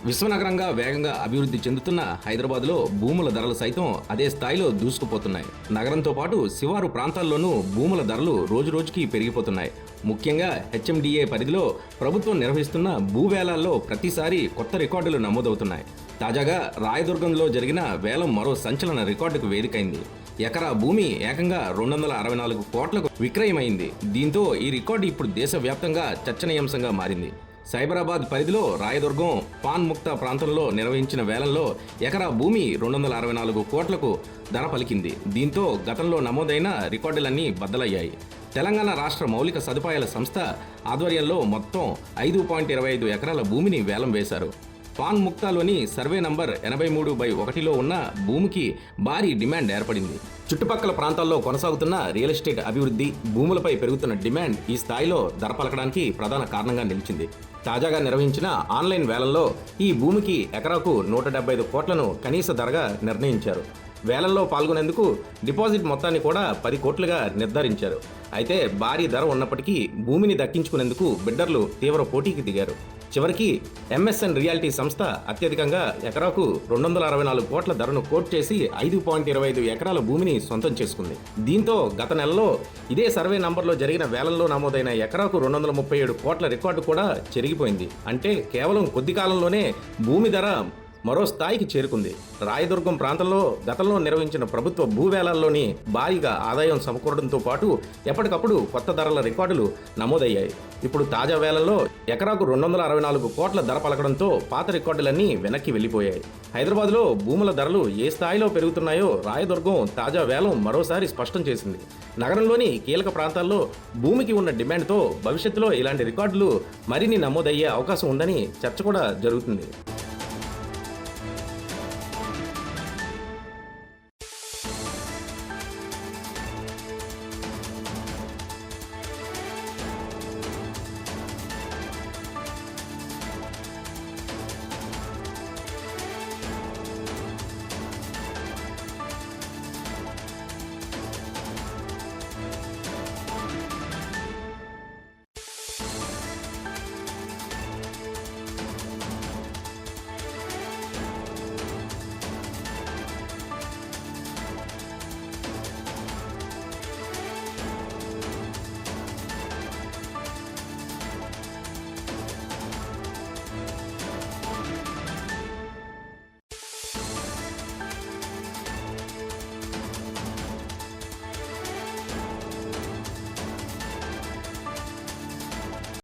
విశ్వనగరంగా వేగంగా అభివృద్ధి చెందుతున్న హైదరాబాద్లో భూముల ధరలు సైతం అదే స్థాయిలో దూసుకుపోతున్నాయి. నగరంతో పాటు శివారు ప్రాంతాల్లోనూ భూముల ధరలు రోజురోజుకి పెరిగిపోతున్నాయి. ముఖ్యంగా హెచ్ఎండిఏ పరిధిలో ప్రభుత్వం నిర్వహిస్తున్న భూవేలాల్లో ప్రతిసారి కొత్త రికార్డులు నమోదవుతున్నాయి. తాజాగా రాయదుర్గంలో జరిగిన వేలం మరో సంచలన రికార్డుకు వేదికైంది. ఎకరా భూమి ఏకంగా 264 కోట్లకు విక్రయమైంది. దీంతో ఈ రికార్డు ఇప్పుడు దేశవ్యాప్తంగా చర్చనీయాంశంగా మారింది. సైబరాబాద్ పరిధిలో రాయదుర్గం పాన్ ముక్తా ప్రాంతంలో నిర్వహించిన వేలంలో ఎకరా భూమి 264 కోట్లకు ధర పలికింది. దీంతో గతంలో నమోదైన రికార్డులన్నీ బద్దలయ్యాయి. తెలంగాణ రాష్ట్ర మౌలిక సదుపాయాల సంస్థ ఆధ్వర్యంలో మొత్తం 5.25 ఎకరాల భూమిని వేలం వేశారు. పాన్ ముక్తాలోని సర్వే నంబర్ 83/1లో ఉన్న భూమికి భారీ డిమాండ్ ఏర్పడింది. చుట్టుపక్కల ప్రాంతాల్లో కొనసాగుతున్న రియల్ ఎస్టేట్ అభివృద్ధి, భూములపై పెరుగుతున్న డిమాండ్ ఈ స్థాయిలో ధర పలకడానికి ప్రధాన కారణంగా నిలిచింది. తాజాగా నిర్వహించిన ఆన్లైన్ వేలంలో ఈ భూమికి ఎకరాకు 175 కోట్లను కనీస ధరగా నిర్ణయించారు. వేలంలో పాల్గొనేందుకు డిపాజిట్ మొత్తాన్ని కూడా 10 కోట్లుగా నిర్ధారించారు. అయితే భారీ ధర ఉన్నప్పటికీ భూమిని దక్కించుకునేందుకు బిడ్డర్లు తీవ్ర పోటీకి దిగారు. చివరికి ఎంఎస్ఎన్ రియాలిటీ సంస్థ అత్యధికంగా ఎకరాకు 264 కోట్ల ధరను కోట్ చేసి 5.25 ఎకరాల భూమిని సొంతం చేసుకుంది. దీంతో గత నెలలో ఇదే సర్వే నంబర్లో జరిగిన వేలంలో నమోదైన ఎకరాకు 237 కోట్ల రికార్డు కూడా చెరిగిపోయింది. అంటే కేవలం కొద్ది కాలంలోనే భూమి ధర మరో స్థాయికి చేరుకుంది. రాయదుర్గం ప్రాంతంలో గతంలో నిర్వహించిన ప్రభుత్వ భూవేలాల్లోని భారీగా ఆదాయం సమకూరడంతో పాటు ఎప్పటికప్పుడు కొత్త ధరల రికార్డులు నమోదయ్యాయి. ఇప్పుడు తాజా వేలంలో ఎకరాకు 264 కోట్ల ధర పలకడంతో పాత రికార్డులన్నీ వెనక్కి వెళ్లిపోయాయి. హైదరాబాద్లో భూముల ధరలు ఏ స్థాయిలో పెరుగుతున్నాయో రాయదుర్గం తాజా వేలం మరోసారి స్పష్టం చేసింది. నగరంలోని కీలక ప్రాంతాల్లో భూమికి ఉన్న డిమాండ్తో భవిష్యత్తులో ఇలాంటి రికార్డులు మరిన్ని నమోదయ్యే అవకాశం ఉందని చర్చ కూడా జరుగుతుంది.